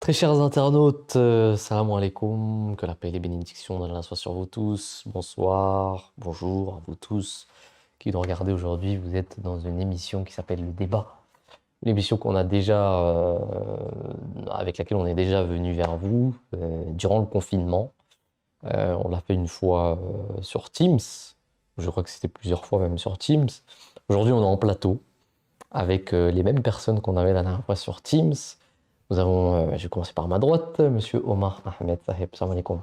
Très chers internautes, salam alaikum, que la paix et les bénédictions d'Allah soient sur vous tous. Bonsoir, bonjour à vous tous qui nous regardez aujourd'hui. Vous êtes dans une émission qui s'appelle Le Débat. Une émission qu'on a déjà, avec laquelle on est déjà venu vers vous durant le confinement. On l'a fait une fois sur Teams. Je crois que c'était plusieurs fois même sur Teams. Aujourd'hui, on est en plateau avec les mêmes personnes qu'on avait la dernière fois sur Teams. Nous avons, je vais commencer par ma droite, Monsieur Omar Ahmed Saheb. Salam alaikum.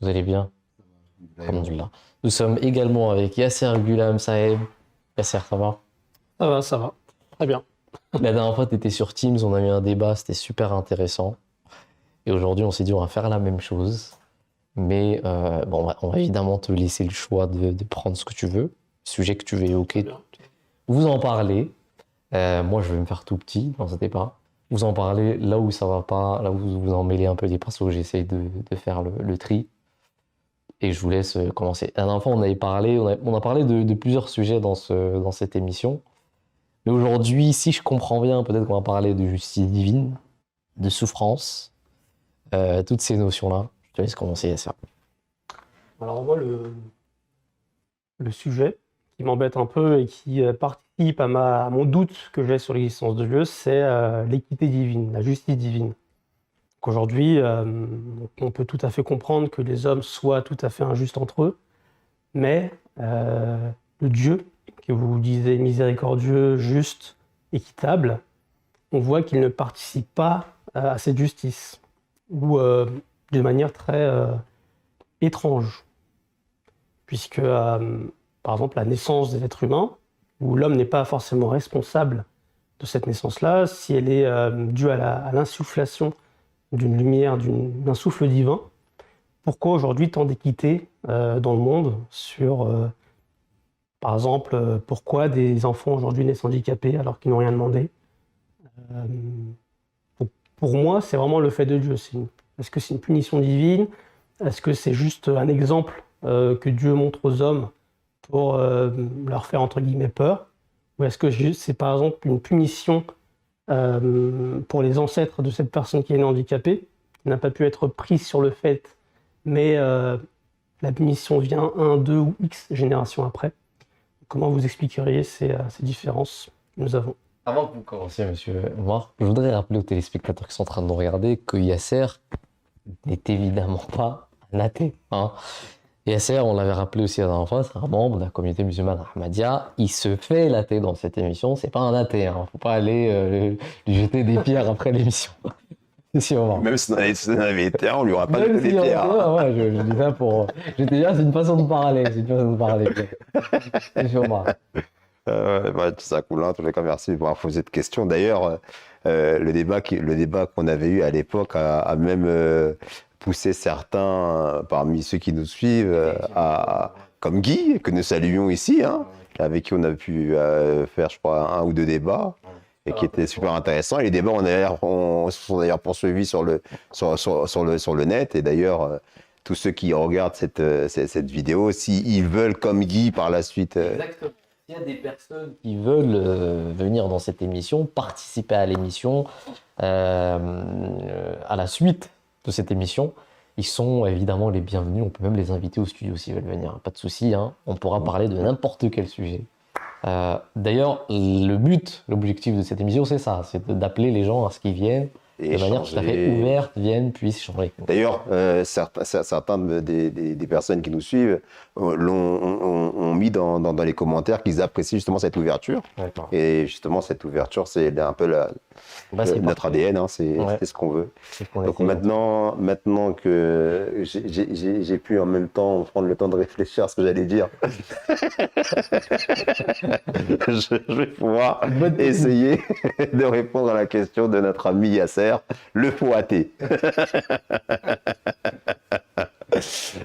Vous allez bien? Alhamdulillah. Nous sommes également avec Yasser Ghulam Saheb. Yasser, ça va? Ça va. Très bien. La dernière fois, tu étais sur Teams, on a eu un débat, c'était super intéressant. Et aujourd'hui, on s'est dit, on va faire la même chose. Mais bon, on va évidemment te laisser le choix de prendre ce que tu veux, le sujet que tu veux évoquer. Vous en parlez. Moi, je vais me faire tout petit dans ce débat. Vous en parlez là où ça va pas, là où vous en mêlez un peu des pinceaux, j'essaye de faire le tri. Et je vous laisse commencer. La dernière fois, on avait parlé, on a parlé de plusieurs sujets dans cette émission. Mais aujourd'hui, si je comprends bien, peut-être qu'on va parler de justice divine, de souffrance, toutes ces notions-là. Je te laisse commencer à ça. Alors moi, le sujet qui m'embête un peu et qui participe à mon doute que j'ai sur l'existence de Dieu, c'est l'équité divine, la justice divine. Donc aujourd'hui, on peut tout à fait comprendre que les hommes soient tout à fait injustes entre eux, mais le Dieu, que vous disiez miséricordieux, juste, équitable, on voit qu'il ne participe pas à cette justice, ou de manière très étrange, puisque par exemple la naissance des êtres humains, où l'homme n'est pas forcément responsable de cette naissance-là, si elle est due à l'insufflation d'une lumière, d'un souffle divin, pourquoi aujourd'hui tant d'équité dans le monde sur, par exemple, pourquoi des enfants aujourd'hui naissent handicapés alors qu'ils n'ont rien demandé? Pour moi, c'est vraiment le fait de Dieu. Est-ce que c'est une punition divine? Est-ce que c'est juste un exemple que Dieu montre aux hommes pour leur faire entre guillemets peur? Ou est-ce que c'est par exemple une punition pour les ancêtres de cette personne qui est handicapée, qui n'a pas pu être prise sur le fait, mais la punition vient 1, 2 ou X générations après? Comment vous expliqueriez ces différences que nous avons? Avant que vous commenciez, monsieur Omar, je voudrais rappeler aux téléspectateurs qui sont en train de nous regarder que Yasser n'est évidemment pas un athée. Hein. Yasser, on l'avait rappelé aussi la dernière fois, c'est un membre de la communauté musulmane Ahmadiyya. Il se fait l'athée dans cette émission, c'est pas un athée. Hein. Faut pas aller lui jeter des pierres après l'émission. Si, Omar. Même si on avait été, on lui aura pas Même jeté si des on pierres. ouais, je dis ça pour. J'étais bien, c'est une façon de parler. C'est une façon de parler. Monsieur Omar. Ça coule, en tous les cas, merci pour avoir posé cette question. D'ailleurs, le débat qu'on avait eu à l'époque a même poussé certains parmi ceux qui nous suivent, comme Guy, que nous saluons ici, hein, avec qui on a pu faire, je crois, 1 ou 2 débats, et qui étaient super intéressants. Et les débats se sont d'ailleurs poursuivis sur le net. Et d'ailleurs, tous ceux qui regardent cette vidéo, s'ils veulent, comme Guy, par la suite... Exactement. Il y a des personnes qui veulent venir dans cette émission, participer à l'émission, à la suite de cette émission, ils sont évidemment les bienvenus. On peut même les inviter au studio s'ils veulent venir. Pas de souci, hein. On pourra parler de n'importe quel sujet. D'ailleurs, l'objectif de cette émission, c'est ça, c'est d'appeler les gens à ce qu'ils viennent de manière tout à fait ouverte, puissent échanger. D'ailleurs, certains des personnes qui nous suivent ont mis dans les commentaires qu'ils apprécient justement cette ouverture. Et justement, cette ouverture, c'est un peu notre ADN, hein, c'est ce qu'on veut. Donc maintenant que j'ai pu en même temps prendre le temps de réfléchir à ce que j'allais dire, je vais pouvoir essayer de répondre à la question de notre ami Yasser, le faux athée.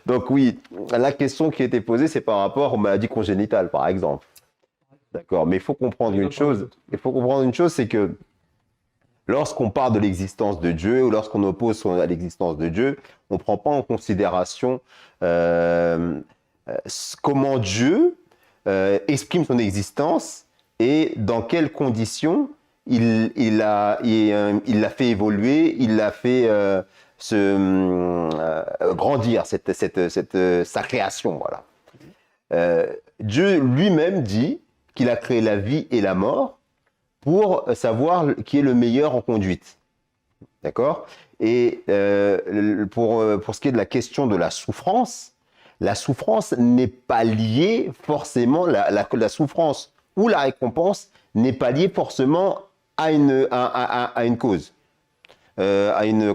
Donc oui, la question qui a été posée, c'est par rapport aux maladies congénitales, par exemple. D'accord, mais il faut comprendre une chose. C'est que lorsqu'on parle de l'existence de Dieu ou lorsqu'on oppose à l'existence de Dieu, on ne prend pas en considération comment Dieu exprime son existence et dans quelles conditions il l'a fait évoluer, il l'a fait grandir, sa création. Voilà. Dieu lui-même dit qu'il a créé la vie et la mort pour savoir qui est le meilleur en conduite. D'accord? Et pour ce qui est de la question de la souffrance n'est pas liée forcément, la souffrance ou la récompense n'est pas liée forcément à une cause, à une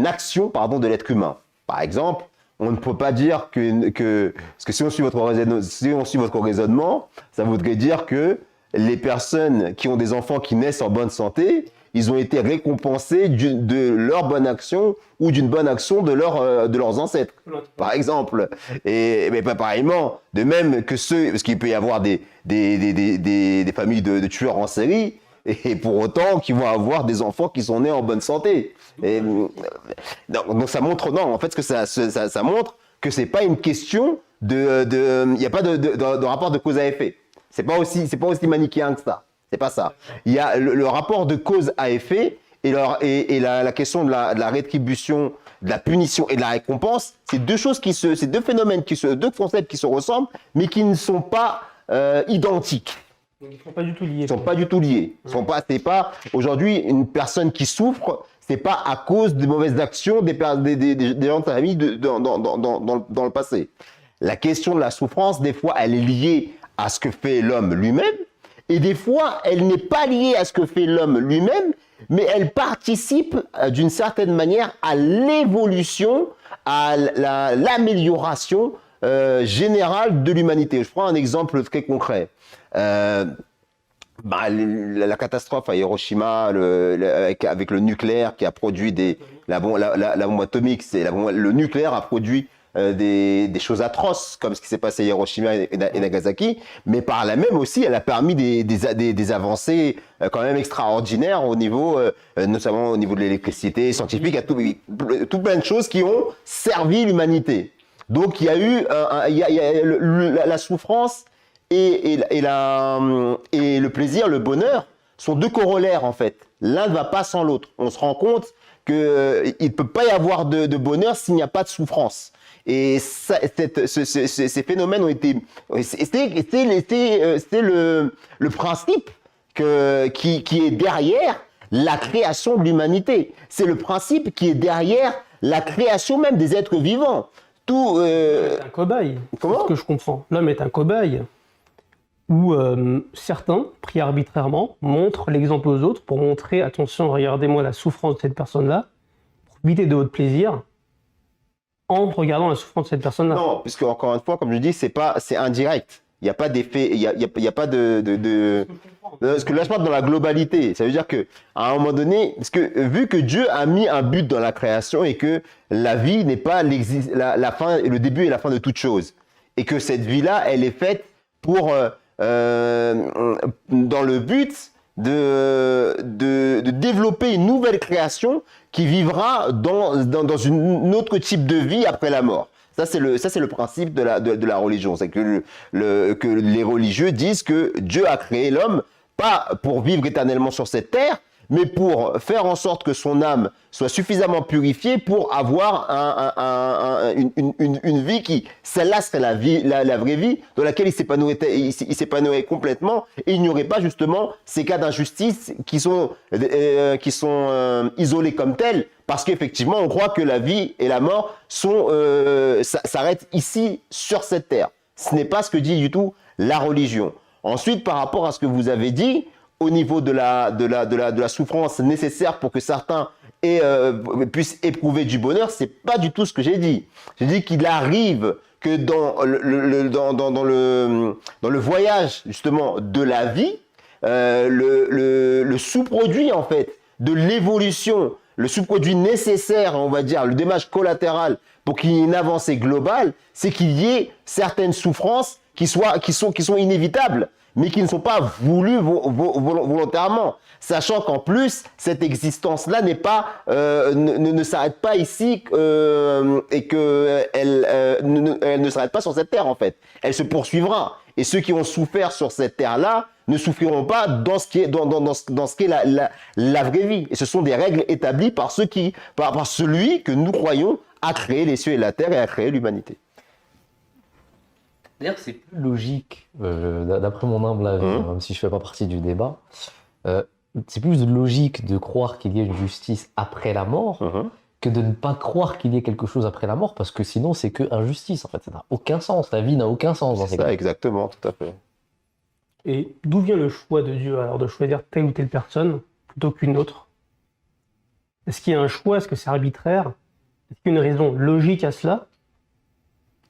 action, pardon, de l'être humain. Par exemple, on ne peut pas dire parce que si on suit votre raisonnement, ça voudrait dire que les personnes qui ont des enfants qui naissent en bonne santé, ils ont été récompensés de leur bonne action ou d'une bonne action de leurs ancêtres, par exemple. Mais pas pareillement, de même que parce qu'il peut y avoir des familles de tueurs en série, et pour autant qui vont avoir des enfants qui sont nés en bonne santé. Donc ça montre, non, en fait, ce que ça montre que c'est pas une question il n'y a pas de rapport de cause à effet. C'est pas aussi manichéen que ça. C'est pas ça. Il y a le rapport de cause à effet et la question de la rétribution, de la punition et de la récompense. C'est deux phénomènes deux concepts qui se ressemblent, mais qui ne sont pas identiques. Donc, ils ne sont pas du tout liés. Ils ne sont pas du tout liés. C'est pas aujourd'hui une personne qui souffre, c'est pas à cause des mauvaises actions des gens de sa famille dans le passé. La question de la souffrance, des fois, elle est liée à ce que fait l'homme lui-même, et des fois, elle n'est pas liée à ce que fait l'homme lui-même, mais elle participe d'une certaine manière à l'évolution, à l'amélioration générale de l'humanité. Je prends un exemple très concret. La catastrophe à Hiroshima avec le nucléaire qui a produit la bombe atomique, le nucléaire a produit des choses atroces comme ce qui s'est passé à Hiroshima et Nagasaki, mais par là même aussi elle a permis des avancées quand même extraordinaires notamment au niveau de l'électricité scientifique, tout plein de choses qui ont servi l'humanité. Donc il y a eu la souffrance et le plaisir, le bonheur sont deux corollaires en fait. L'un ne va pas sans l'autre. On se rend compte qu'il ne peut pas y avoir de bonheur s'il n'y a pas de souffrance. Et ces phénomènes ont été... C'est le principe qui est derrière la création de l'humanité. C'est le principe qui est derrière la création même des êtres vivants. L'homme est un cobaye. Comment ? C'est ce que je comprends. L'homme est un cobaye où certains, pris arbitrairement, montrent l'exemple aux autres pour montrer, attention, regardez-moi la souffrance de cette personne-là, profitez de votre plaisir en regardant la souffrance de cette personne-là. Non, puisque encore une fois, comme je dis, c'est indirect. Il n'y a pas d'effet, il y a pas de... Parce que là, je parle dans la globalité. Ça veut dire qu'à un moment donné, parce que vu que Dieu a mis un but dans la création et que la vie n'est pas la fin, le début et la fin de toute chose, et que cette vie-là, elle est faite pour dans le but de développer une nouvelle création qui vivra dans un autre type de vie après la mort. Ça, c'est le principe de la religion. C'est que les religieux disent que Dieu a créé l'homme pas pour vivre éternellement sur cette terre, mais pour faire en sorte que son âme soit suffisamment purifiée pour avoir une vie qui, celle-là serait la vraie vie, dans laquelle il s'épanouirait complètement, et il n'y aurait pas justement ces cas d'injustice qui sont isolés comme tels, parce qu'effectivement, on croit que la vie et la mort s'arrêtent ici, sur cette terre. Ce n'est pas ce que dit du tout la religion. Ensuite, par rapport à ce que vous avez dit, au niveau de la souffrance nécessaire pour que certains puissent éprouver du bonheur, c'est pas du tout ce que j'ai dit. J'ai dit qu'il arrive que dans le voyage justement de la vie, le sous-produit en fait de l'évolution, le sous-produit nécessaire, on va dire, le dommage collatéral pour qu'il y ait une avancée globale, c'est qu'il y ait certaines souffrances qui sont inévitables, mais qui ne sont pas voulues volontairement. Sachant qu'en plus, cette existence-là ne s'arrête pas ici et qu'elle ne s'arrête pas sur cette terre, en fait. Elle se poursuivra. Et ceux qui ont souffert sur cette terre-là ne souffriront pas dans ce qui est, dans ce qu'est la vraie vie. Et ce sont des règles établies par celui que nous croyons a créé les cieux et la terre et a créé l'humanité. D'ailleurs, c'est plus logique, d'après mon humble avis, même si je ne fais pas partie du débat, c'est plus logique de croire qu'il y ait une justice après la mort que de ne pas croire qu'il y ait quelque chose après la mort, parce que sinon, c'est que injustice. En fait, ça n'a aucun sens. La vie n'a aucun sens dans ces cas. Exactement, tout à fait. Et d'où vient le choix de Dieu, alors, de choisir telle ou telle personne plutôt qu'une autre? Est-ce qu'il y a un choix? Est-ce que c'est arbitraire? Est-ce qu'il y a une raison logique à cela?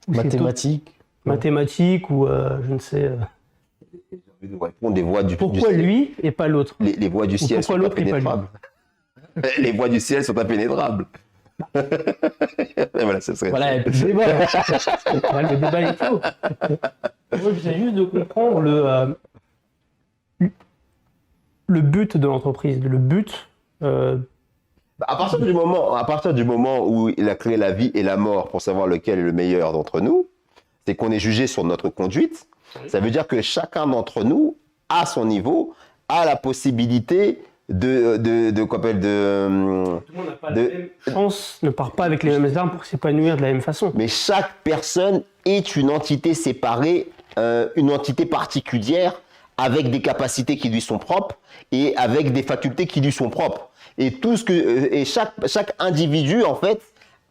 Ou c'est Mathématiques. mathématique ou je ne sais. J'ai envie de vous répondre, les voies du Pourquoi ciel. lui et pas l'autre? Les voies du ciel sont pourquoi l'autre et pas lui? impénétrables. Les voies du ciel sont impénétrables. Voilà, ce serait. Voilà, le débat. Le débat est clos. Moi, j'essaie juste de comprendre le but de l'entreprise, le but. À partir du moment où il a créé la vie et la mort pour savoir lequel est le meilleur d'entre nous, c'est qu'on est jugé sur notre conduite. Ça veut dire que chacun d'entre nous, à son niveau, a la possibilité Tout le monde n'a pas la même chance, ne part pas avec les mêmes armes pour s'épanouir de la même façon. Mais chaque personne est une entité séparée, une entité particulière, avec des capacités qui lui sont propres et avec des facultés qui lui sont propres. Et chaque individu, en fait,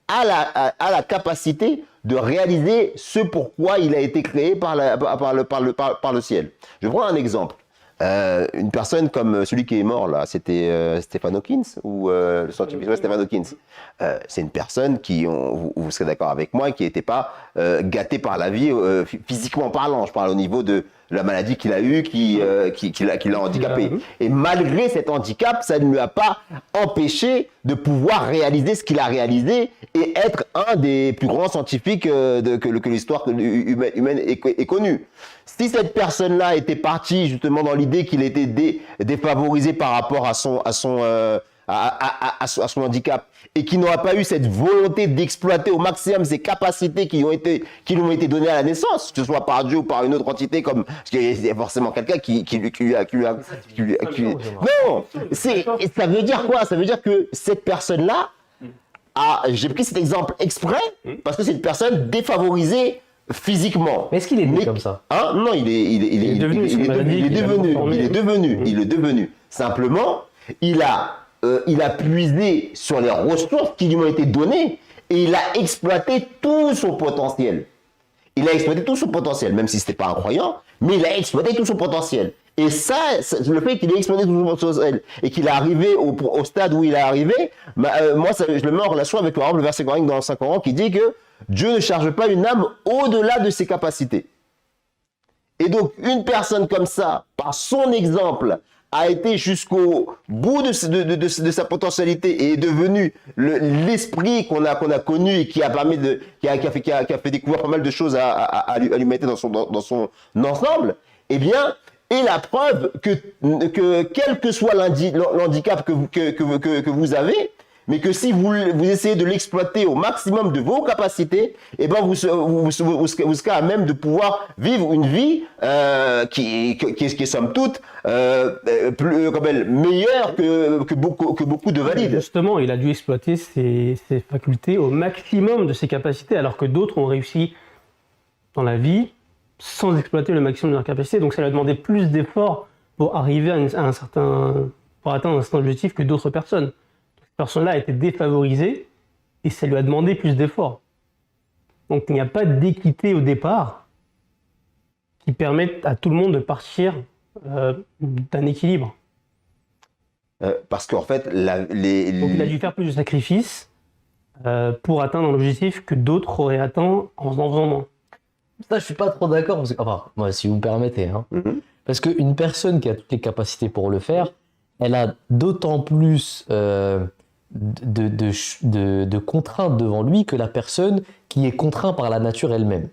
a la capacité de réaliser ce pourquoi il a été créé par le ciel. Je prends un exemple. Une personne comme celui qui est mort là, c'était Stephen Hawking ou le scientifique Stephen Hawking. C'est une personne qui, vous serez d'accord avec moi, qui n'était pas gâtée par la vie physiquement parlant. Je parle au niveau de la maladie qu'il a eue, qui l'a handicapé. Et malgré cet handicap, ça ne lui a pas empêché de pouvoir réaliser ce qu'il a réalisé et être un des plus grands scientifiques que l'histoire humaine ait connu. Si cette personne-là était partie justement dans l'idée qu'il était défavorisé par rapport à son handicap et qu'il n'aura pas eu cette volonté d'exploiter au maximum ses capacités qui lui ont été données à la naissance, que ce soit par Dieu ou par une autre entité, parce qu'il y a forcément quelqu'un qui lui a... Non, ça veut dire quoi? Ça veut dire que cette personne-là, j'ai pris cet exemple exprès parce que c'est une personne défavorisée physiquement. Mais est-ce qu'il est né comme ça? Non, il est devenu. Simplement, il a puisé sur les ressources qui lui ont été données et il a exploité tout son potentiel. Même si ce n'était pas un croyant, mais il a exploité tout son potentiel. Et ça, le fait qu'il ait exploité tout son potentiel et qu'il est arrivé au stade où il est arrivé, moi, je le mets en relation avec le verset coranique dans le Saint-Coran qui dit que Dieu ne charge pas une âme au-delà de ses capacités. Et donc, une personne comme ça, par son exemple, a été jusqu'au bout de sa potentialité et est devenu l'esprit qu'on a connu et qui a fait découvrir pas mal de choses à l'humanité dans son ensemble, eh bien, est la preuve que quel que soit l'handicap que vous avez, mais que si vous essayez de l'exploiter au maximum de vos capacités, eh ben vous serez à même de pouvoir vivre une vie qui est somme toute meilleure que beaucoup de valides. Justement, il a dû exploiter ses facultés au maximum de ses capacités, alors que d'autres ont réussi dans la vie sans exploiter le maximum de leurs capacités. Donc ça lui a demandé plus d'efforts pour arriver pour atteindre un certain objectif que d'autres personnes. Cette personne-là a été défavorisée et ça lui a demandé plus d'efforts. Donc il n'y a pas d'équité au départ qui permette à tout le monde de partir d'un équilibre. Parce qu'en fait, Donc il a dû faire plus de sacrifices pour atteindre un objectif que d'autres auraient atteint en faisant moins. Ça, je suis pas trop d'accord, enfin, moi, si vous me permettez, hein. Parce qu'une personne qui a toutes les capacités pour le faire, elle a d'autant plus de contraintes devant lui que la personne qui est contrainte par la nature elle-même.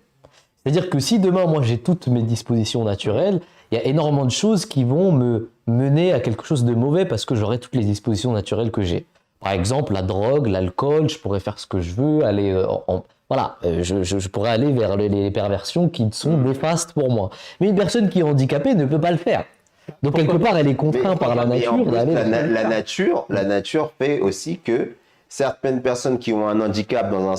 C'est-à-dire que si demain, moi, j'ai toutes mes dispositions naturelles, il y a énormément de choses qui vont me mener à quelque chose de mauvais parce que j'aurai toutes les dispositions naturelles que j'ai. Par exemple, la drogue, l'alcool, je pourrais faire ce que je veux, aller voilà, je pourrais aller vers les perversions qui sont néfastes pour moi. Mais une personne qui est handicapée ne peut pas le faire. Donc, quelque part, elle est contrainte par la mais en nature plus, d'aller. la nature fait aussi que certaines personnes qui ont un handicap dans un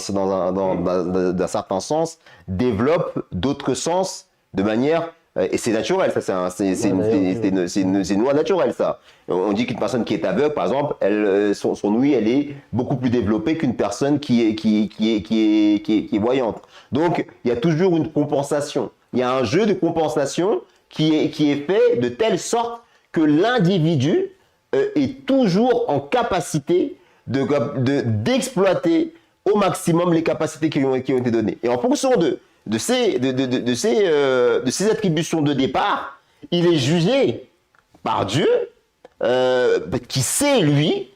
certain sens développent d'autres sens de manière. Et c'est naturel, ça, c'est une loi naturelle, ça. On dit qu'une personne qui est aveugle, par exemple, son ouïe, elle est beaucoup plus développée qu'une personne qui est voyante. Donc, il y a toujours une compensation. Il y a un jeu de compensation qui est fait de telle sorte que l'individu est toujours en capacité d'exploiter au maximum les capacités qui ont été données. Et en fonction de ces attributions de départ, il est jugé par Dieu, qui sait, lui,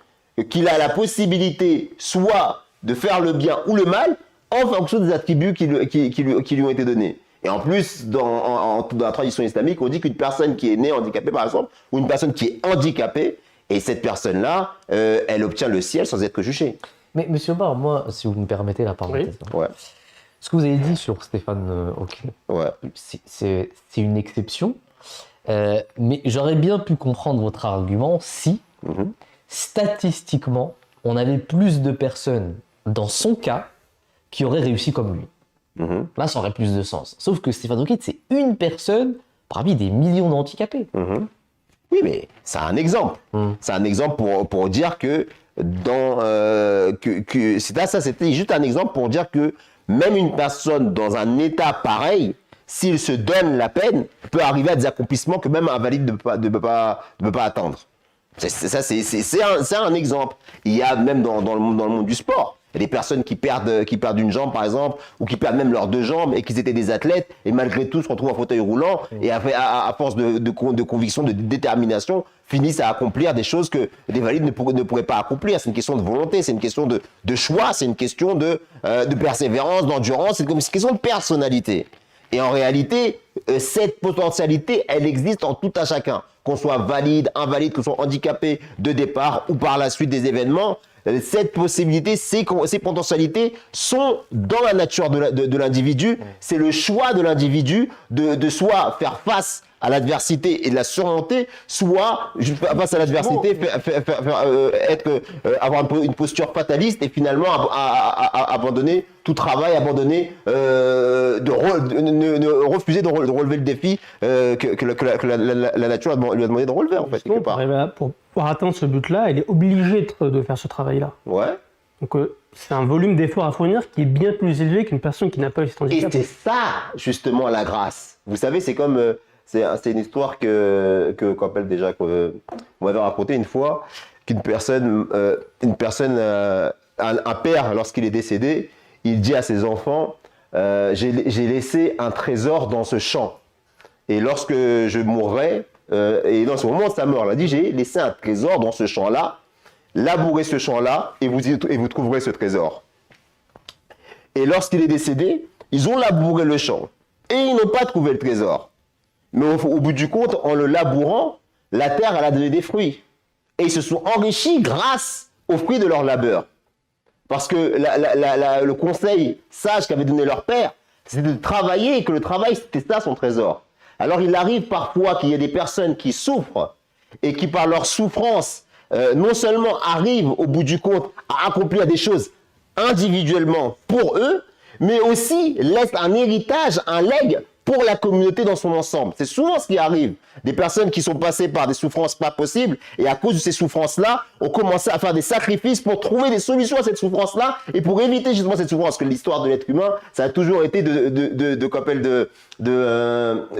qu'il a la possibilité soit de faire le bien ou le mal en fonction des attributs qui lui ont été donnés. Et en plus, dans la tradition islamique, on dit qu'une personne qui est née handicapée, par exemple, ou une personne qui est handicapée, et cette personne-là, elle obtient le ciel sans être jugée. Mais monsieur Omar, moi, si vous me permettez la parenthèse, Ouais. ce que vous avez dit sur Stéphane Hawking, Ouais. c'est une exception, mais j'aurais bien pu comprendre votre argument si, statistiquement, on avait plus de personnes dans son cas qui auraient réussi comme lui. Là, ça aurait plus de sens. Sauf que Stéphane Hawking, c'est une personne parmi des millions d'handicapés. Oui, mais c'est un exemple. C'est un exemple pour dire que c'était juste un exemple pour dire que même une personne dans un état pareil, s'il se donne la peine, peut arriver à des accomplissements que même un valide ne peut pas atteindre. C'est un exemple. Il y a même dans le monde du sport. Il y a des personnes qui perdent une jambe, par exemple, ou qui perdent même leurs deux jambes, et qui étaient des athlètes, et malgré tout se retrouvent en fauteuil roulant, et à force de conviction, de détermination, finissent à accomplir des choses que des valides ne pourraient pas accomplir. C'est une question de volonté, c'est une question de choix, c'est une question de persévérance, d'endurance, c'est une question de personnalité. Et en réalité, cette potentialité, elle existe en tout un chacun. Qu'on soit valide, invalide, qu'on soit handicapé de départ ou par la suite des événements, cette possibilité, ces potentialités sont dans la nature de l'individu. C'est le choix de l'individu de soit faire face à l'adversité et de la surmonter, soit face à l'adversité avoir une posture fataliste et finalement abandonner tout travail, refuser de relever le défi que la nature lui a demandé de relever, en fait, quelque part. Pour pouvoir atteindre ce but-là, elle est obligée de faire ce travail-là. Ouais. Donc c'est un volume d'efforts à fournir qui est bien plus élevé qu'une personne qui n'a pas eu cet handicap. Et c'est ça, justement, la grâce. Vous savez, c'est comme... c'est une histoire qu'on m'avait racontée une fois, qu'une personne, un père, lorsqu'il est décédé, il dit à ses enfants, j'ai laissé un trésor dans ce champ. Et lorsque je mourrai, et dans ce moment de sa mort, il a dit, j'ai laissé un trésor dans ce champ-là, labourez ce champ-là, et vous trouverez ce trésor. Et lorsqu'il est décédé, ils ont labouré le champ, et ils n'ont pas trouvé le trésor. Mais au bout du compte, en le labourant, la terre, elle a donné des fruits. Et ils se sont enrichis grâce aux fruits de leur labeur. Parce que le conseil sage qu'avait donné leur père, c'était de travailler et que le travail, c'était ça son trésor. Alors il arrive parfois qu'il y ait des personnes qui souffrent et qui par leur souffrance, non seulement arrivent au bout du compte à accomplir des choses individuellement pour eux, mais aussi laissent un héritage, un legs pour la communauté dans son ensemble. C'est souvent ce qui arrive. Des personnes qui sont passées par des souffrances pas possibles et à cause de ces souffrances-là, ont commencé à faire des sacrifices pour trouver des solutions à cette souffrance-là et pour éviter justement cette souffrance. Parce que l'histoire de l'être humain, ça a toujours été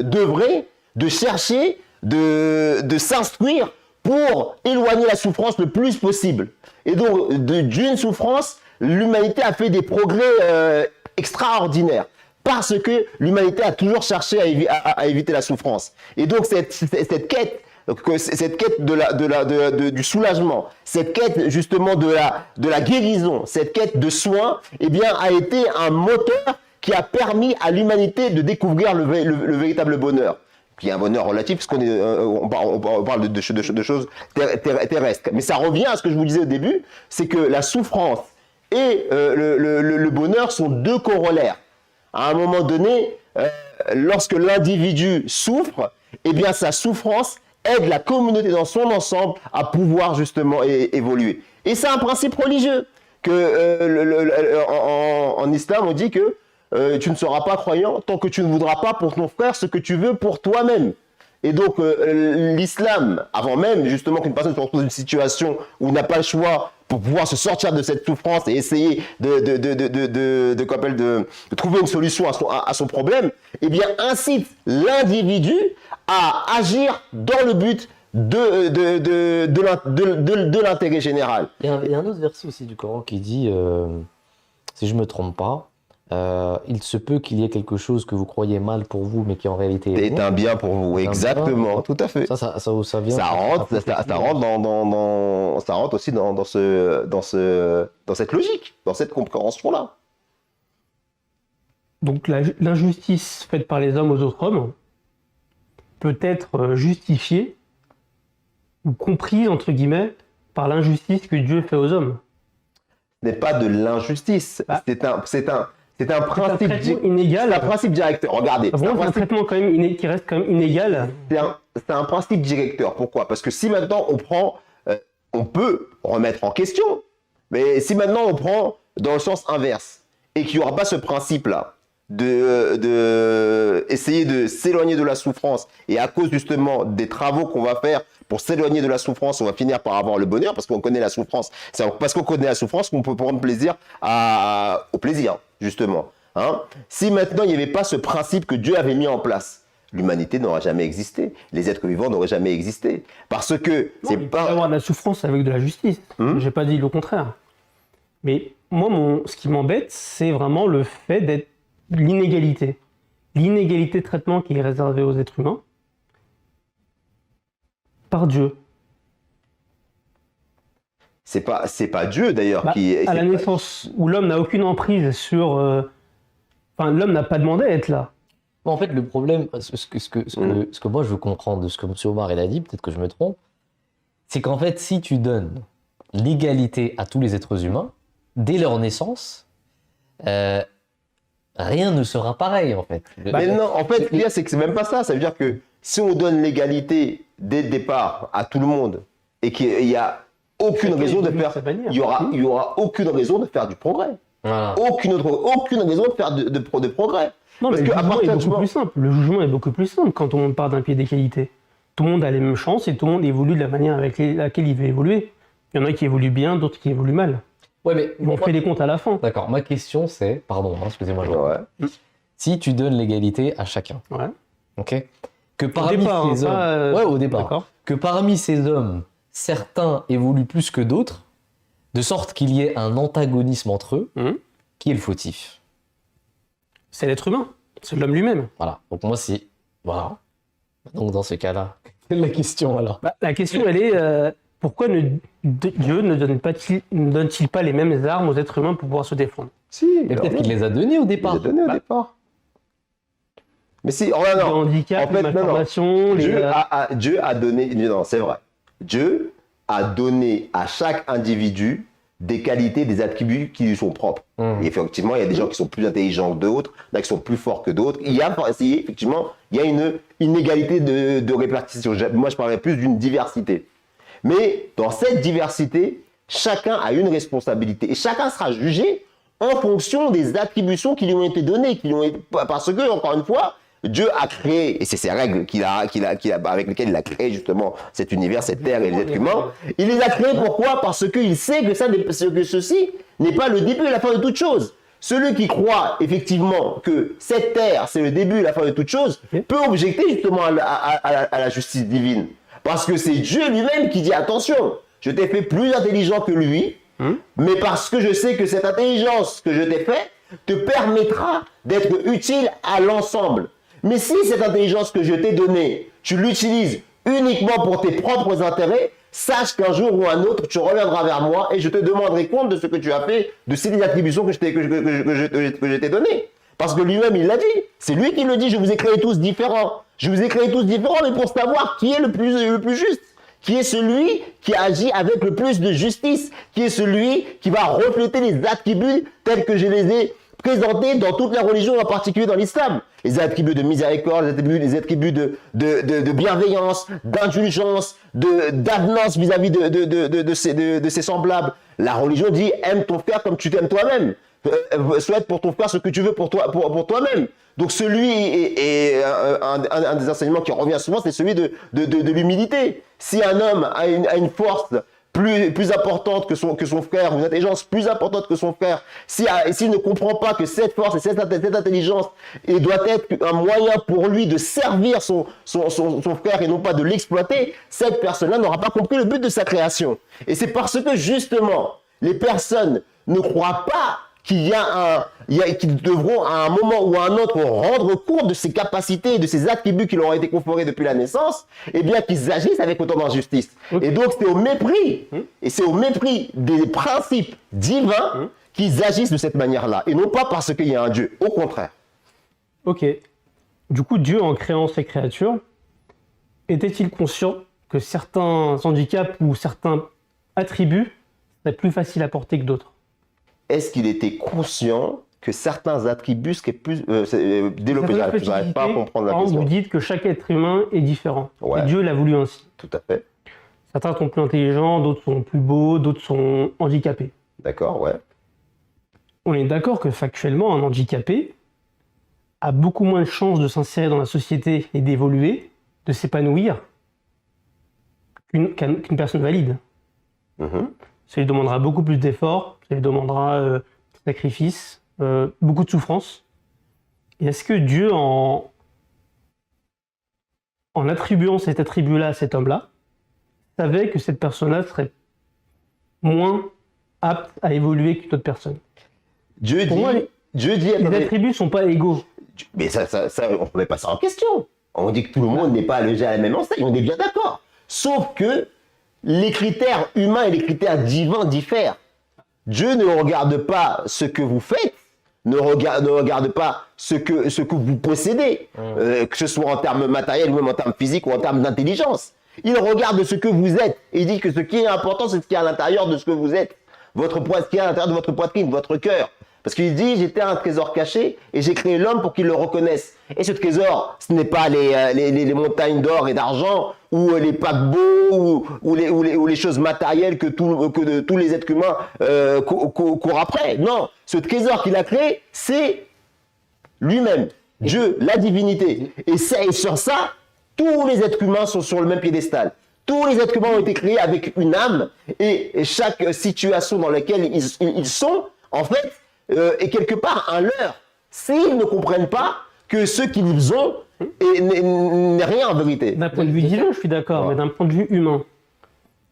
d'œuvrer, de chercher, de s'instruire pour éloigner la souffrance le plus possible. Et donc, d'une souffrance, l'humanité a fait des progrès extraordinaires. Parce que l'humanité a toujours cherché à éviter la souffrance. Et donc cette quête du soulagement, cette quête justement de la guérison, cette quête de soins, eh bien, a été un moteur qui a permis à l'humanité de découvrir le véritable bonheur. Qui est un bonheur relatif, parce on parle de choses terrestres. Mais ça revient à ce que je vous disais au début, c'est que la souffrance et le bonheur sont deux corollaires. À un moment donné, lorsque l'individu souffre, eh bien sa souffrance aide la communauté dans son ensemble à pouvoir justement évoluer. Et c'est un principe religieux que en islam on dit que tu ne seras pas croyant tant que tu ne voudras pas pour ton frère ce que tu veux pour toi-même. Et donc l'islam, avant même justement qu'une personne se retrouve dans une situation où il n'a pas le choix pour pouvoir se sortir de cette souffrance et essayer de trouver une solution à son problème, eh bien incite l'individu à agir dans le but de l'intérêt général. Il y a un autre verset aussi du Coran qui dit, si je ne me trompe pas, il se peut qu'il y ait quelque chose que vous croyez mal pour vous, mais qui en réalité est un bien pour vous. Exactement, bien. tout à fait. Ça vient. Ça rentre aussi dans cette logique, dans cette compréhension-là. Donc l'injustice faite par les hommes aux autres hommes peut être justifiée ou comprise, entre guillemets, par l'injustice que Dieu fait aux hommes. Ce n'est pas de l'injustice, c'est un principe inégal. C'est un principe directeur. Regardez. C'est un traitement quand même qui reste quand même inégal. C'est un principe directeur. Pourquoi? Parce que si maintenant on peut remettre en question, mais si maintenant on prend dans le sens inverse et qu'il n'y aura pas ce principe-là essayer de s'éloigner de la souffrance et à cause justement des travaux qu'on va faire pour s'éloigner de la souffrance, on va finir par avoir le bonheur parce qu'on connaît la souffrance. C'est parce qu'on connaît la souffrance qu'on peut prendre plaisir au plaisir, justement. Hein? Si maintenant il n'y avait pas ce principe que Dieu avait mis en place, l'humanité n'aurait jamais existé. Les êtres vivants n'auraient jamais existé. Parce que c'est pas... Il peut y avoir de la souffrance avec de la justice. J'ai pas dit le contraire. Mais moi, ce qui m'embête, c'est vraiment le fait d'être l'inégalité. L'inégalité de traitement qui est réservée aux êtres humains par Dieu. C'est pas Dieu d'ailleurs qui à la naissance où l'homme n'a aucune emprise sur l'homme n'a pas demandé à être là. En fait, le problème, ce que moi je veux comprendre de ce que M. Omar il a dit, peut-être que je me trompe, c'est qu'en fait, si tu donnes l'égalité à tous les êtres humains dès leur naissance, rien ne sera pareil en fait. Mais non, en fait, ce qu'il y a, c'est que c'est même pas ça. Ça veut dire que si on donne l'égalité dès le départ à tout le monde et qu'il y a aucune raison de faire, il y aura aucune raison de faire du progrès. Voilà. Aucune raison de faire de progrès. Non, mais le jugement est beaucoup plus simple. Le jugement est beaucoup plus simple quand on part d'un pied d'égalité. Tout le monde a les mêmes chances et tout le monde évolue de la manière avec laquelle il veut évoluer. Il y en a qui évoluent bien, d'autres qui évoluent mal. Ouais, mais on fait les comptes à la fin. D'accord. Ma question c'est, pardon, excusez-moi. Si tu donnes l'égalité à chacun, ok, que parmi ces hommes, au départ, que parmi ces hommes, certains évoluent plus que d'autres, de sorte qu'il y ait un antagonisme entre eux, qui est le fautif? C'est l'être humain, c'est l'homme lui-même. Voilà. Donc moi, voilà. Donc dans ce cas-là, quelle est la question alors? La question, elle est pourquoi Dieu ne donne-t-il pas les mêmes armes aux êtres humains pour pouvoir se défendre? Si. Mais peut-être qu'il les a données au départ. Il les a données au départ. Mais si, regarde, les handicaps, les malformations, Dieu a donné, non, c'est vrai. Dieu a donné à chaque individu des qualités, des attributs qui lui sont propres. Et effectivement, il y a des gens qui sont plus intelligents que d'autres, qui sont plus forts que d'autres. Effectivement, il y a une inégalité de répartition. Moi, je parlerais plus d'une diversité. Mais dans cette diversité, chacun a une responsabilité. Et chacun sera jugé en fonction des attributions qui lui ont été données. Parce que, encore une fois, Dieu a créé, et c'est ces règles avec lesquelles il a créé justement cet univers, cette terre et les êtres humains. Il les a créés pourquoi? Parce qu'il sait que ceci n'est pas le début et la fin de toute chose. Celui qui croit effectivement que cette terre, c'est le début et la fin de toute chose, peut objecter justement à la justice divine. Parce que c'est Dieu lui-même qui dit attention, je t'ai fait plus intelligent que lui, mais parce que je sais que cette intelligence que je t'ai faite te permettra d'être utile à l'ensemble. Mais si cette intelligence que je t'ai donnée, tu l'utilises uniquement pour tes propres intérêts, sache qu'un jour ou un autre, tu reviendras vers moi et je te demanderai compte de ce que tu as fait, de ces attributions que je t'ai données. Parce que lui-même, il l'a dit. C'est lui qui le dit, je vous ai créés tous différents. Je vous ai créés tous différents, mais pour savoir qui est le plus juste. Qui est celui qui agit avec le plus de justice. Qui est celui qui va refléter les attributs tels que je les ai présentés dans toutes les religions, en particulier dans l'islam. Les attributs de miséricorde, les attributs de bienveillance, d'indulgence, d'avenance vis-à-vis de ses semblables. La religion dit aime ton frère comme tu t'aimes toi-même. Souhaite pour ton frère ce que tu veux pour toi-même. Donc celui est un des enseignements qui revient souvent, c'est celui de l'humilité. Si un homme a une force plus importante que son frère, ou une intelligence plus importante que son frère, s'il ne comprend pas que cette force et cette intelligence doit être un moyen pour lui de servir son frère et non pas de l'exploiter, cette personne-là n'aura pas compris le but de sa création. Et c'est parce que justement, les personnes ne croient pas qu'ils devront à un moment ou à un autre rendre compte de ces capacités et de ces attributs qui leur ont été conférés depuis la naissance, et bien qu'ils agissent avec autant d'injustice. Okay. Et donc c'est au mépris, et c'est au mépris des principes divins qu'ils agissent de cette manière-là, et non pas parce qu'il y a un Dieu, au contraire. Ok. Du coup, Dieu, en créant ces créatures, était-il conscient que certains handicaps ou certains attributs seraient plus faciles à porter que d'autres? Est-ce qu'il était conscient que certains attributs seraient plus développés? Je n'arrive pas à comprendre la question. Vous dites que chaque être humain est différent. Ouais. Et Dieu l'a voulu ainsi. Tout à fait. Certains sont plus intelligents, d'autres sont plus beaux, d'autres sont handicapés. D'accord, ouais. On est d'accord que factuellement, un handicapé a beaucoup moins de chances de s'insérer dans la société et d'évoluer, de s'épanouir, qu'une personne valide. Ça lui demandera beaucoup plus d'efforts, ça lui demandera de sacrifices, beaucoup de souffrance. Et est-ce que Dieu, en attribuant cet attribut-là à cet homme-là, savait que cette personne-là serait moins apte à évoluer qu'une autre personne? Dieu dit, les attributs ne sont pas égaux. Mais ça, on ne met pas ça en question. On dit que tout le monde n'est pas logé à la même enseigne, on est bien d'accord. Sauf que les critères humains et les critères divins diffèrent. Dieu ne regarde pas ce que vous faites, ne regarde pas ce que vous possédez, que ce soit en termes matériels ou même en termes physiques ou en termes d'intelligence. Il regarde ce que vous êtes et il dit que ce qui est important, c'est ce qui est à l'intérieur de ce que vous êtes. Ce qui est à l'intérieur de votre poitrine, votre cœur. Parce qu'il dit, j'étais un trésor caché et j'ai créé l'homme pour qu'il le reconnaisse. Et ce trésor, ce n'est pas les montagnes d'or et d'argent ou les paquebots ou les choses matérielles que tous les êtres humains courent après. Non, ce trésor qu'il a créé, c'est lui-même, Dieu, la divinité. Et sur ça, tous les êtres humains sont sur le même piédestal. Tous les êtres humains ont été créés avec une âme et chaque situation dans laquelle ils sont, en fait, est quelque part un leurre. S'ils ne comprennent pas que ce qu'ils ont n'est rien en vérité. D'un point de vue divin, je suis d'accord, mais d'un point de vue humain,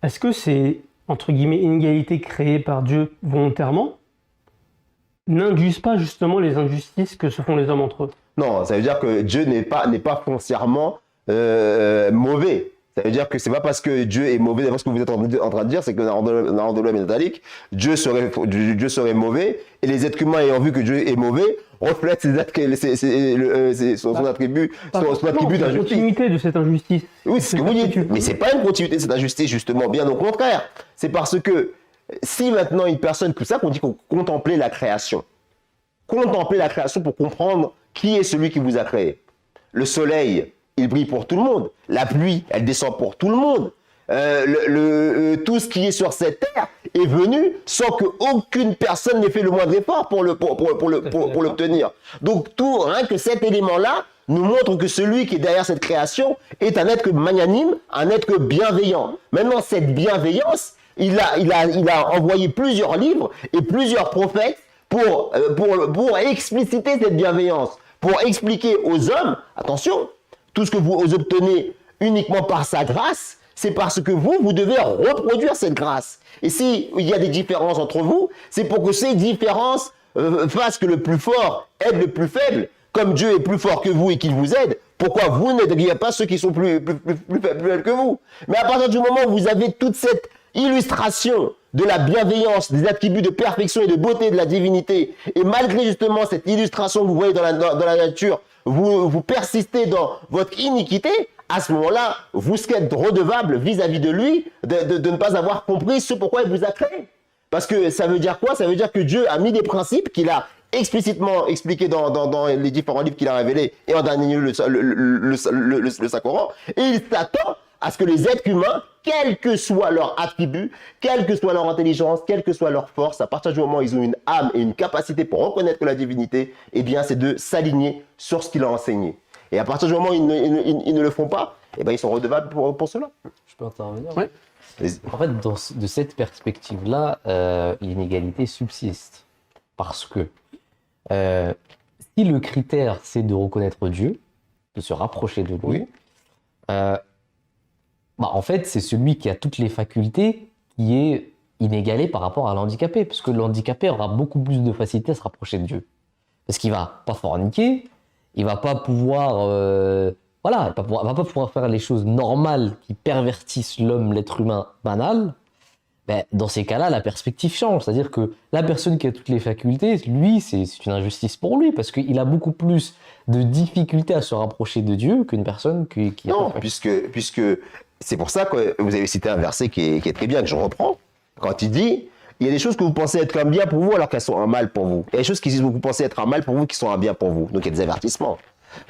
est-ce que c'est, entre guillemets, inégalité créée par Dieu volontairement n'induisent pas justement les injustices que se font les hommes entre eux? Non, ça veut dire que Dieu n'est pas foncièrement mauvais. Ça veut dire que c'est pas parce que Dieu est mauvais, d'après ce que vous êtes en train de dire, c'est que dans l'ordre métallique, Dieu serait mauvais, et les êtres humains ayant vu que Dieu est mauvais, reflètent son attribut d'injustice. La continuité de cette injustice. Oui, c'est ce que vous dites. Mais c'est pas une continuité de cette injustice, justement, bien au contraire. C'est parce que si maintenant une personne, tout ça qu'on dit qu'on contemplait la création. Contemplez la création pour comprendre qui est celui qui vous a créé. Le soleil, il brille pour tout le monde. La pluie, elle descend pour tout le monde. Tout ce qui est sur cette terre est venu sans qu'aucune personne n'ait fait le moindre effort pour l'obtenir. Donc rien que cet élément-là nous montre que celui qui est derrière cette création est un être magnanime, un être bienveillant. Maintenant, cette bienveillance, il a envoyé plusieurs livres et plusieurs prophètes pour expliciter cette bienveillance, pour expliquer aux hommes, attention, tout ce que vous obtenez uniquement par sa grâce, c'est parce que vous devez reproduire cette grâce. Et s'il y a des différences entre vous, c'est pour que ces différences fassent que le plus fort aide le plus faible. Comme Dieu est plus fort que vous et qu'il vous aide, pourquoi vous n'aideriez pas ceux qui sont plus faibles que vous? Mais à partir du moment où vous avez toute cette illustration de la bienveillance, des attributs de perfection et de beauté de la divinité, et malgré justement cette illustration que vous voyez dans la nature, vous persistez dans votre iniquité, à ce moment-là, vous êtes redevable vis-à-vis de lui de ne pas avoir compris ce pourquoi il vous a créé. Parce que ça veut dire quoi? Ça veut dire que Dieu a mis des principes qu'il a explicitement expliqué dans les différents livres qu'il a révélés, et en dernier lieu le Saint-Coran, et il s'attend à ce que les êtres humains, quels que soient leurs attributs, quelle que soit leur intelligence, quelle que soit leur force, à partir du moment où ils ont une âme et une capacité pour reconnaître la divinité, eh bien, c'est de s'aligner sur ce qu'il a enseigné. Et à partir du moment où ils ne le font pas, eh bien, ils sont redevables pour cela. Je peux intervenir? Oui. En fait, de cette perspective-là, l'inégalité subsiste. Parce que si le critère, c'est de reconnaître Dieu, de se rapprocher de lui, Oui. En fait, c'est celui qui a toutes les facultés qui est inégalé par rapport à l'handicapé. Parce que l'handicapé aura beaucoup plus de facilité à se rapprocher de Dieu. Parce qu'il va pas forniquer, il va pas pouvoir... Voilà, il va pas pouvoir faire les choses normales qui pervertissent l'homme, l'être humain banal. Ben, dans ces cas-là, la perspective change. C'est-à-dire que la personne qui a toutes les facultés, lui, c'est une injustice pour lui, parce qu'il a beaucoup plus de difficultés à se rapprocher de Dieu qu'une personne qui a Non, pas de puisque c'est pour ça que vous avez cité un verset qui est très bien, que je reprends, quand il dit « Il y a des choses que vous pensez être un bien pour vous alors qu'elles sont un mal pour vous. Il y a des choses que vous pensez être un mal pour vous qui sont un bien pour vous. » Donc il y a des avertissements.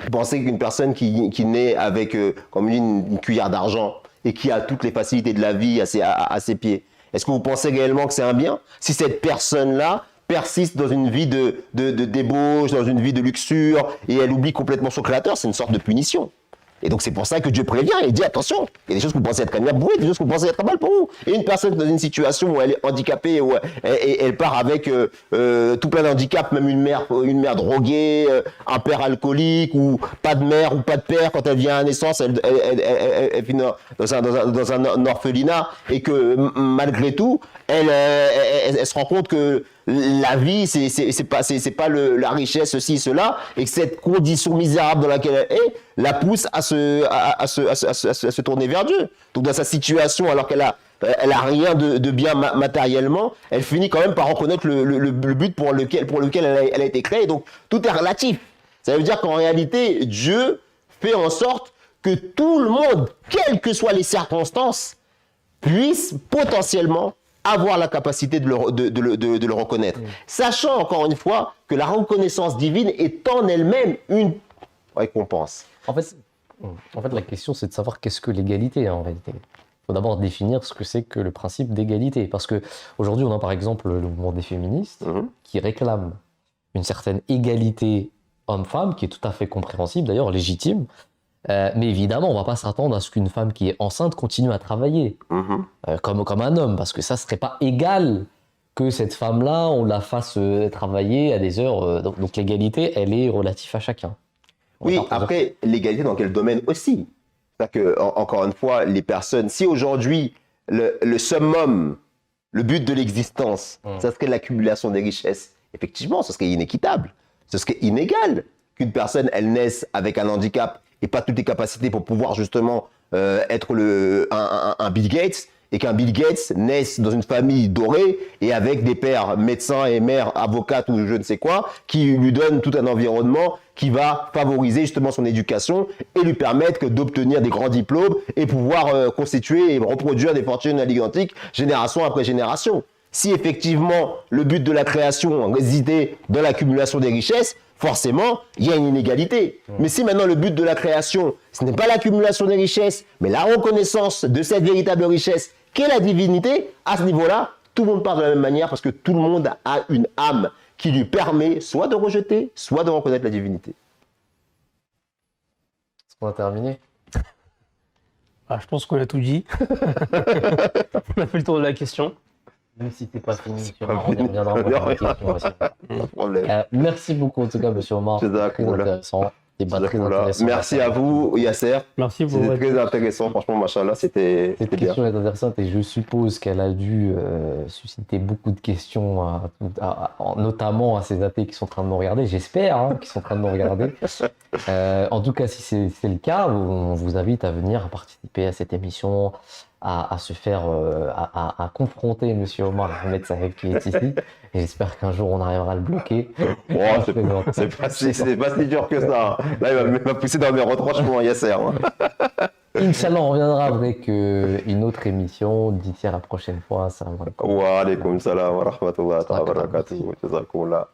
Vous pensez qu'une personne qui naît avec, comme on dit, une cuillère d'argent et qui a toutes les facilités de la vie à ses pieds, est-ce que vous pensez réellement que c'est un bien? Si cette personne-là persiste dans une vie de débauche, dans une vie de luxure, et elle oublie complètement son créateur, c'est une sorte de punition. Et donc c'est pour ça que Dieu prévient et dit attention, il y a des choses que vous pensez être un bien pour vous, il y a des choses que vous pensez être un mal pour vous. Et une personne dans une situation où elle est handicapée, où elle part avec tout plein d'handicaps, même une mère droguée, un père alcoolique, ou pas de mère ou pas de père, quand elle vient à naissance, elle finit dans un orphelinat, et que malgré tout, elle se rend compte que la vie, c'est pas la richesse, ceci, cela, et que cette condition misérable dans laquelle elle est la pousse à se tourner vers Dieu. Donc dans sa situation, alors qu'elle a rien de bien matériellement, elle finit quand même par reconnaître le but pour lequel elle a été créée. Donc tout est relatif. Ça veut dire qu'en réalité, Dieu fait en sorte que tout le monde, quelles que soient les circonstances, puisse potentiellement avoir la capacité de le reconnaître. Sachant encore une fois que la reconnaissance divine est en elle-même une récompense. En fait, la question, c'est de savoir qu'est-ce que l'égalité en réalité. Il faut d'abord définir ce que c'est que le principe d'égalité. Parce qu'aujourd'hui, on a par exemple le mouvement des féministes qui réclame une certaine égalité homme-femme, qui est tout à fait compréhensible, d'ailleurs légitime. Mais évidemment, on ne va pas s'attendre à ce qu'une femme qui est enceinte continue à travailler comme un homme, parce que ça ne serait pas égal que cette femme-là, on la fasse travailler à des heures. Donc l'égalité, elle est relative à chacun. Oui, après, l'égalité dans quel domaine aussi? C'est-à-dire que, encore une fois, les personnes, si aujourd'hui, le summum, le but de l'existence, ça serait l'accumulation des richesses, effectivement, ce serait inéquitable, ce serait inégal qu'une personne, elle naisse avec un handicap et pas toutes les capacités pour pouvoir justement être un Bill Gates, et qu'un Bill Gates naisse dans une famille dorée et avec des pères médecins et mères avocates ou je ne sais quoi, qui lui donnent tout un environnement qui va favoriser justement son éducation et lui permettre d'obtenir des grands diplômes et pouvoir constituer et reproduire des fortunes gigantiques génération après génération. Si effectivement le but de la création résidait dans l'accumulation des richesses, forcément, il y a une inégalité. Mais si maintenant le but de la création, ce n'est pas l'accumulation des richesses, mais la reconnaissance de cette véritable richesse qu'est la divinité, à ce niveau-là, tout le monde part de la même manière parce que tout le monde a une âme qui lui permet soit de rejeter, soit de reconnaître la divinité. Est-ce qu'on a terminé? Je pense qu'on a tout dit. On a fait le tour de la question. Même si t'es pas fini, on fini. reviendra pour la question aussi. Pas de problème. Merci beaucoup en tout cas, monsieur Omar. C'est Très intéressant. Débat très intéressant. Merci à vous, Yasser. Merci pour C'était votre... très intéressant, franchement, machallah, c'était Cette bien. question est intéressante et je suppose qu'elle a dû susciter beaucoup de questions, notamment à ces athées qui sont en train de nous regarder. J'espère qu'ils sont en train de nous regarder. En tout cas, si c'est le cas, on vous invite à venir participer à cette émission, à se faire, à confronter monsieur Omar Ahmed Saheb qui est ici. Et j'espère qu'un jour on arrivera à le bloquer. C'est pas si dur que ça. Là, il va pousser dans mes retranchements, Yasser. Inch'Allah, on reviendra avec une autre émission d'ici à la prochaine fois. Salam alaikum. Wa alaikum salam wa rahmatullahi wa barakatuh. Jazakumullah.